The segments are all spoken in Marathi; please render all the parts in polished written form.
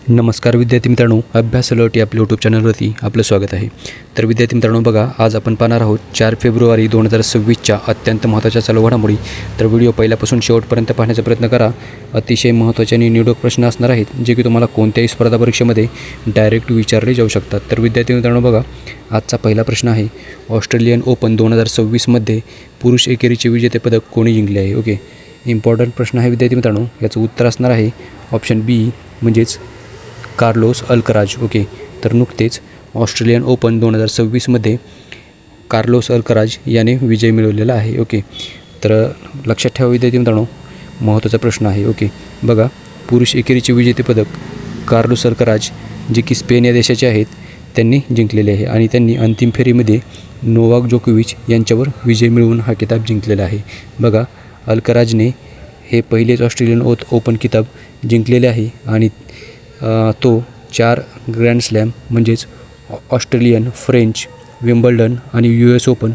नमस्कार विद्यार्थी मित्रांनो, अभ्यास अलर्ट या आपल्या यूट्यूब चॅनलवरती आपलं स्वागत आहे. तर विद्यार्थी मित्रांनो बघा, आज आपण पाहणार आहोत 4 फेब्रुवारी 2026च्या अत्यंत महत्त्वाच्या चालू घडामोडी. तर व्हिडिओ पहिल्यापासून शेवटपर्यंत पाहण्याचा प्रयत्न करा. अतिशय महत्त्वाचे आणि निवडक प्रश्न असणार आहेत, जे की तुम्हाला कोणत्याही स्पर्धा परीक्षेमध्ये डायरेक्ट विचारले जाऊ शकतात. तर विद्यार्थी मित्रांनो बघा, आजचा पहिला प्रश्न आहे, ऑस्ट्रेलियन ओपन 2026मध्ये पुरुष एकेरीचे विजेतेपदक कोणी जिंकले आहे? ओके, इम्पॉर्टंट प्रश्न आहे विद्यार्थी मित्रांनो. याचं उत्तर असणार आहे ऑप्शन बी, म्हणजेच कार्लोस अल्कराज. ओके, तर नुकतेच ऑस्ट्रेलियन ओपन 2026मध्ये कार्लोस अल्कराज याने विजय मिळवलेला आहे. ओके, तर लक्षात ठेवा विद्यार्थी मित्रांनो, महत्त्वाचा प्रश्न आहे. ओके, बघा, पुरुष एकेरीचे विजेतेपदक कार्लोस अल्कराज, जे की स्पेन या देशाचे आहेत, त्यांनी जिंकलेले आहे आणि त्यांनी अंतिम फेरीमध्ये नोवाक जोकोविच यांच्यावर विजय मिळवून हा किताब जिंकलेला आहे. बघा, अल्कराजने हे पहिलेच ऑस्ट्रेलियन ओपन किताब जिंकलेले आहे आणि तो 4 ग्रँड स्लॅम म्हणजेच ऑस्ट्रेलियन, फ्रेंच, विम्बल्डन आणि US ओपन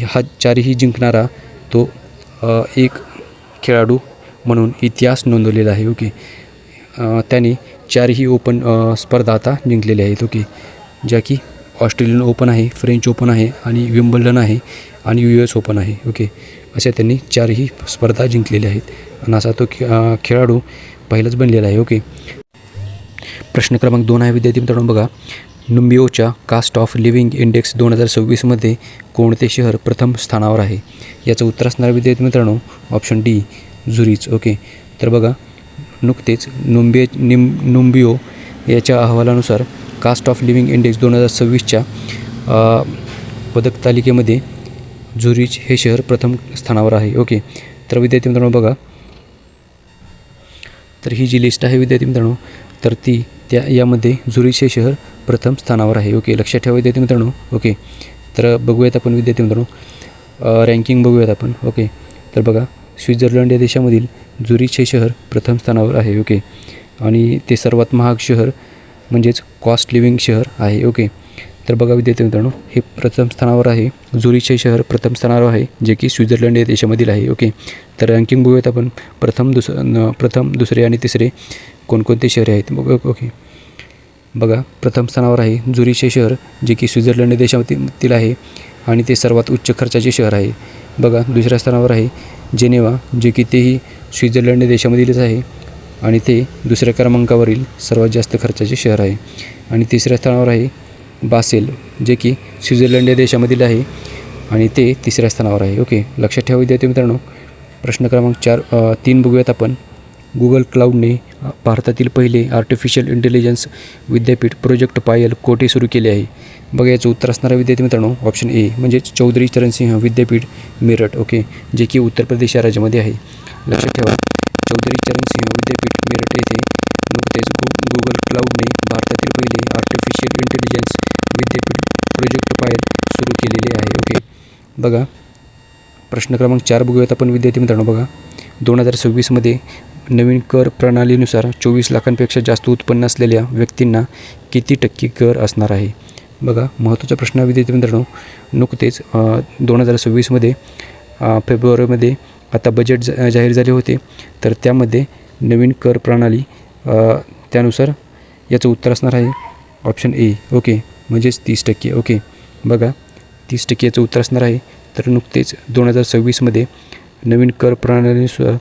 हा 4ही जिंकणारा तो एक खेळाडू म्हणून इतिहास नोंदवलेला आहे. ओके, त्याने 4ही ओपन स्पर्धा आता जिंकलेल्या आहेत. ओके, ज्या की ऑस्ट्रेलियन ओपन आहे, फ्रेंच ओपन आहे आणि विम्बल्डन आहे आणि US ओपन आहे. ओके, अशा त्यांनी 4ही स्पर्धा जिंकलेल्या आहेत आणि असा तो खेळाडू पहिलाच बनलेला आहे. ओके, प्रश्न क्रमांक 2 आहे विद्यार्थी मित्रांनो बघा, नुंबियोच्या कास्ट ऑफ लिव्हिंग इंडेक्स 2026मध्ये कोणते शहर प्रथम स्थानावर आहे? याचं उत्तर असणार विद्यार्थी मित्रांनो ऑप्शन डी, झुरिच. ओके, तर बघा, नुकतेच नुंबियो याच्या अहवालानुसार कास्ट ऑफ लिव्हिंग इंडेक्स 2026च्या पदक तालिकेमध्ये झुरिच हे शहर प्रथम स्थानावर आहे. ओके, तर विद्यार्थी मित्रांनो बघा, तर ही जी लिस्ट आहे विद्यार्थी मित्रांनो, तर ती यामध्ये झुरिच हे शहर प्रथम स्थानावर आहे. ओके, लक्षात ठेवा विद्यार्थी मित्रांनो. ओके, तर बघूयात आपण विद्यार्थी मित्रांनो रँकिंग बघूयात आपण. ओके, तर बघा, स्वित्झर्लंड या देशामधील झुरिच हे शहर प्रथम स्थानावर आहे. ओके, आणि ते सर्वात महाग शहर म्हणजेच कॉस्ट लिव्हिंग शहर आहे. ओके, तर बघा विद्यार्थी मित्रांनो, हे प्रथम स्थानावर आहे. झुरिच हे शहर प्रथम स्थानावर आहे, जे की स्वित्झर्लंड या देशामधील आहे. ओके, तर रँकिंग बघूयात आपण. प्रथम, दुसरे आणि तिसरे कोणकोणते शहरे आहेत. ओके, बघा, प्रथम स्थानावर आहे झुरिच हे शहर, जे की स्वित्झर्लंड या देशातील आहे आणि ते सर्वात उच्च खर्चाचे शहर आहे. बघा, दुसऱ्या स्थानावर आहे जेनेवा, जे की तेही स्वित्झर्लंड या देशामधीलच आहे आणि ते दुसऱ्या क्रमांकावरील सर्वात जास्त खर्चाचे शहर आहे. आणि तिसऱ्या स्थानावर आहे बासेल, जे की स्वित्झर्लंड या देशामधील आहे आणि ते तिसऱ्या स्थानावर आहे. ओके, लक्षात ठेवा विद्यार्थी मित्रांनो. प्रश्न क्रमांक 3 बघूयात आपण. गुगल क्लाउडने भारतातील पहिले आर्टिफिशियल इंटेलिजन्स विद्यापीठ प्रोजेक्ट पायल कोठे सुरू केले आहे? बघा, याचं उत्तर असणार आहे विद्यार्थी मित्रांनो ऑप्शन ए, म्हणजेच चौधरी चरण सिंह विद्यापीठ मेरठ. ओके, जे की उत्तर प्रदेश या राज्यामध्ये आहे. लक्षात ठेवा, चौधरी चरण सिंह विद्यापीठ मेरठ येथे नुकतेच गुगल क्लाउडने भारतातील पहिले आर्टिफिशियल इंटेलिजन्स विद्यापीठ प्रोजेक्ट पायल सुरू केलेले आहे. ओके, बघा, प्रश्न क्रमांक 4 बघूयात आपण विद्यार्थी मित्रांनो. बघा, 2026मध्ये नवीन कर प्रणालीनुसार 24 लाखांपेक्षा जास्त उत्पन्न असलेल्या व्यक्तींना किती टक्के कर असणार आहे? बघा, महत्त्वाचा प्रश्न विद्यार्थी मित्रांनो. नुकतेच 2026मध्ये फेब्रुवारीमध्ये आता बजेट जाहीर झाले होते, तर त्यामध्ये नवीन कर प्रणाली त्यानुसार याचं उत्तर असणार आहे ऑप्शन ए. ओके, म्हणजेच 30%. ओके, बघा, 30% याचं उत्तर असणार आहे. तर नुकतेच 2026मध्ये नवीन कर प्रणालीनुसार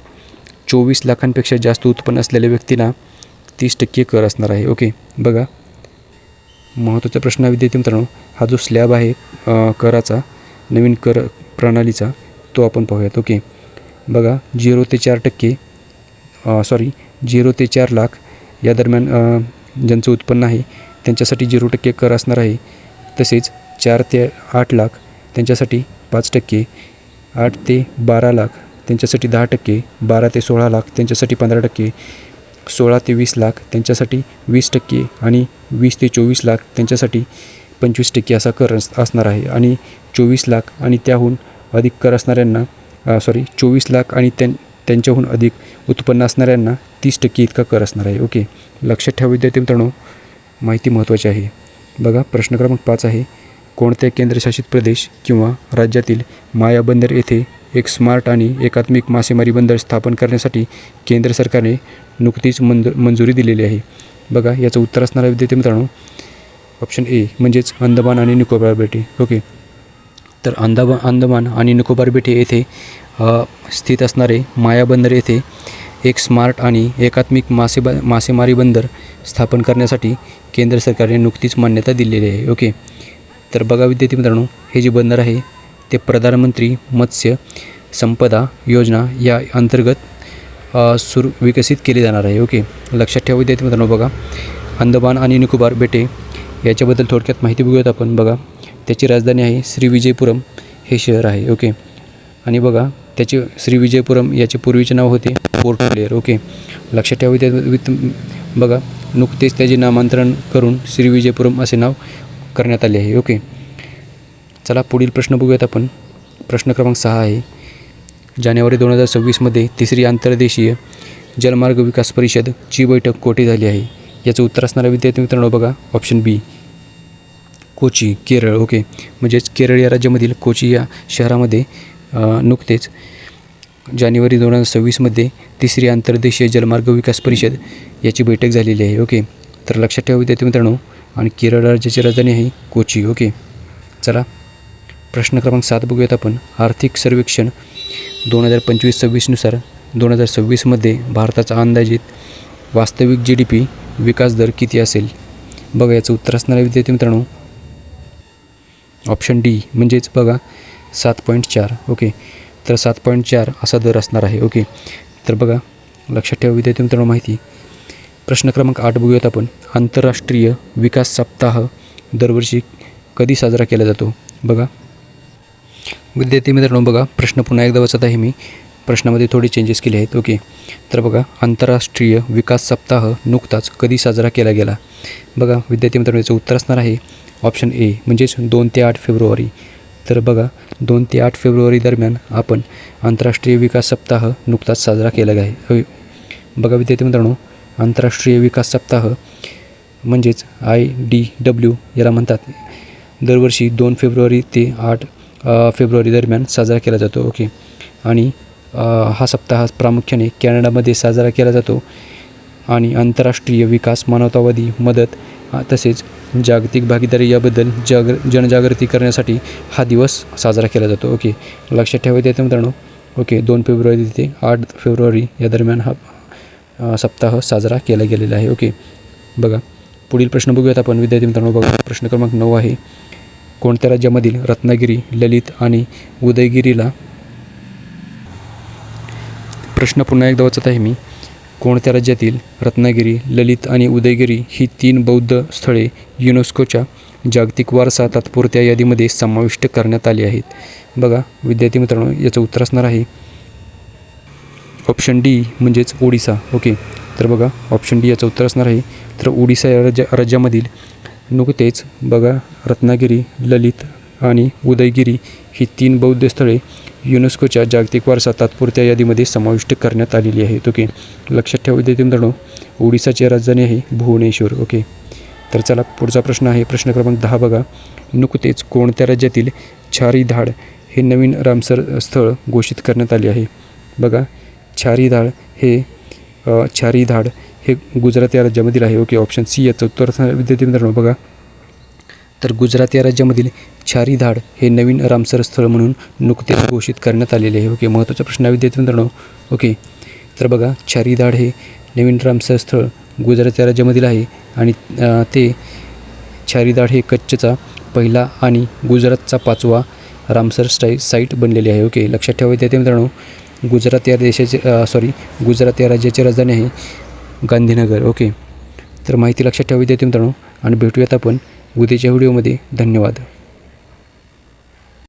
24 लाखांपेक्षा जास्त उत्पन्न असलेल्या व्यक्तींना 30% कर असणार आहे. ओके, बघा, महत्त्वाचा प्रश्न विद्यार्थी मित्रांनो, हा जो स्लॅब आहे कराचा नवीन कर प्रणालीचा, तो आपण पाहूयात. ओके, बघा, 0 ते 4 लाख या दरम्यान ज्यांचं उत्पन्न आहे त्यांच्यासाठी 0% कर असणार आहे. तसेच 4 ते 8 लाख त्यांच्यासाठी 5%, 8 ते 12 लाख त्यांच्यासाठी 10%, 12 ते 16 लाख त्यांच्यासाठी 15%, 16 ते 20 लाख त्यांच्यासाठी 20% आणि 20 ते 24 लाख त्यांच्यासाठी 25% असा कर असणार आहे. आणि 24 लाख आणि त्याहून अधिक कर असणाऱ्यांना 24 लाख आणि त्यांच्याहून अधिक उत्पन्न असणाऱ्यांना 30% इतका कर असणार आहे. ओके, लक्षात ठेवा विद्यार्थी मित्रांनो, माहिती महत्त्वाची आहे. बघा, प्रश्न क्रमांक 5 आहे. कोणत्या केंद्रशासित प्रदेश किंवा राज्यातील माया बंदर येथे एक स्मार्ट आणि एकात्मिक मासेमारी बंदर स्थापन करण्यासाठी केंद्र सरकारने नुकतीच मंजुरी दिलेली आहे? बघा याचं उत्तर असणार आहे विद्यार्थी मित्रांनो ऑप्शन ए म्हणजेच अंदमान आणि निकोबार बेटे. ओके, तर अंदमान आणि निकोबार बेटे येथे स्थित असणारे माया बंदर येथे एक स्मार्ट आणि एकात्मिक मासेमारी बंदर स्थापन करण्यासाठी केंद्र सरकारने नुकतीच मान्यता दिलेली आहे. ओके, तर बघा विद्यार्थी मित्रांनो हे जे बंदर आहे ते प्रधानमंत्री मत्स्य संपदा योजना या अंतर्गत विकसित केले जाणार आहे. ओके, लक्षात ठेवा विद्यार्थी मित्रांनो. बघा अंदमान आणि निकोबार बेटे याच्याबद्दल थोडक्यात माहिती बघूयात आपण. बघा त्याची राजधानी आहे श्रीविजयपुरम हे शहर आहे. ओके, आणि बघा त्याचे श्रीविजयपुरम याचे पूर्वीचे नाव होते पोर्ट ब्लेअर. ओके, लक्षात ठेवा विद्यार्थी. बघा नुकतेच त्याचे नामांतरण करून श्रीविजयपुरम असे नाव करण्यात आले आहे. ओके, चला पुढील प्रश्न बघूयात आपण. प्रश्न क्रमांक 6 आहे. जानेवारी 2026मध्ये तिसरी आंतरदेशीय जलमार्ग विकास परिषदची बैठक कोठे झाली आहे? याचं उत्तर असणारा विद्यार्थी मित्रांनो बघा ऑप्शन बी कोची, केरळ. ओके, म्हणजेच केरळ या राज्यामधील कोची या शहरामध्ये नुकतेच जानेवारी 2026मध्ये तिसरी आंतरदेशीय जलमार्ग विकास परिषद याची बैठक झालेली आहे. ओके, तर लक्षात ठेवा विद्यार्थी मित्रांनो. आणि केरळ राज्याची राजधानी आहे कोची. ओके, चला प्रश्न क्रमांक 7 बघूयात आपण. आर्थिक सर्वेक्षण 2025-26नुसार 2026मध्ये भारताचा अंदाजित वास्तविक GDP विकास दर किती असेल? बघा याचं उत्तर असणार आहे विद्यार्थी मित्रांनो ऑप्शन डी म्हणजेच बघा 7.4. ओके, तर 7.4 असा दर असणार आहे. ओके, तर बघा लक्षात ठेवा विद्यार्थी मित्रांनो माहिती. प्रश्न क्रमांक 8 बघूयात आपण. आंतरराष्ट्रीय विकास सप्ताह दरवर्षी कधी साजरा केला जातो? बघा विद्यार्थी मित्रांनो बघा प्रश्न पुन्हा एकदा वाचत आहे मी. प्रश्नामध्ये थोडे चेंजेस केले आहेत. ओके, तर बघा आंतरराष्ट्रीय विकास सप्ताह नुकताच कधी साजरा केला गेला? बघा विद्यार्थी मित्रांनो याचं उत्तर असणार आहे ऑप्शन ए म्हणजेच 2 ते 8 फेब्रुवारी. तर बघा 2 ते 8 फेब्रुवारी दरम्यान आपण आंतरराष्ट्रीय विकास सप्ताह नुकताच साजरा केला आहे. बघा विद्यार्थी मित्रांनो आंतरराष्ट्रीय विकास सप्ताह म्हणजेच IDW याला म्हणतात. दरवर्षी 2 फेब्रुवारी ते 8 फेब्रुवारी दरम्यान साजरा केला जातो. ओके, आणि हा सप्ताह प्रामुख्याने कॅनडामध्ये साजरा केला जातो आणि आंतरराष्ट्रीय विकास, मानवतावादी मदत तसेच जागतिक भागीदारी याबद्दल जनजागृती करण्यासाठी हा दिवस साजरा केला जातो. ओके, लक्षात ठेवा विद्यार्थी मित्रांनो. ओके, 2 फेब्रुवारी ते 8 फेब्रुवारी या दरम्यान हा सप्ताह साजरा केला गेलेला आहे. ओके, बघा पुढील प्रश्न बघूयात आपण विद्यार्थी मित्रांनो. बघा प्रश्न क्रमांक 9 आहे. कोणत्या राज्यामधील रत्नागिरी, ललित आणि उदयगिरीला प्रश्न पुन्हा एकदा वाचत आहे मी. कोणत्या राज्यातील रत्नागिरी, ललित आणि उदयगिरी ही 3 बौद्ध स्थळे युनेस्कोच्या जागतिक वारसा तात्पुरत्या यादीमध्ये समाविष्ट करण्यात आली आहेत? बघा विद्यार्थी मित्रांनो याचं उत्तर असणार आहे ऑप्शन डी म्हणजेच ओडिसा. ओके, तर बघा ऑप्शन डी याचं उत्तर असणार आहे. तर ओडिसा या राज्यामधील नुकतेच बघा रत्नागिरी, ललित आणि उदयगिरी ही 3 बौद्ध स्थळे युनेस्कोच्या जागतिक वारसा तात्पुरत्या यादीमध्ये समाविष्ट करण्यात आलेली आहेत. ओके, लक्षात ठेवा विद्यार्थी मित्रांनो ओडिसाची राजधानी आहे भुवनेश्वर. ओके, तर चला पुढचा प्रश्न आहे प्रश्न क्रमांक 10. बघा नुकतेच कोणत्या राज्यातील छारीधाड हे नवीन रामसर स्थळ घोषित करण्यात आले आहे? बघा छारीधाड हे गुजरात या राज्यामधील आहे. ओके, ऑप्शन सी याचं उत्तर विद्यार्थी मित्रांनो बघा तर गुजरात या राज्यामधील छारीधाड हे नवीन रामसर स्थळ म्हणून नुकतेच घोषित करण्यात आलेले आहे. ओके, महत्त्वाचा प्रश्न आहे विद्यार्थी मित्रांनो. ओके, तर बघा छारीधाड हे नवीन रामसर स्थळ गुजरात या राज्यामधील आहे आणि ते छारीधाड हे कच्छचा पहिला आणि गुजरातचा 5वा रामसर साईट बनलेले आहे. ओके, लक्षात ठेवा विद्यार्थी मित्रांनो गुजरात या राज्याची राजधानी आहे गांधीनगर. ओके, तर माहिती लक्षात ठेवा विद्यार्थी मित्रांनो आणि भेटूयात आपण उद्याच्या व्हिडिओमध्ये. धन्यवाद.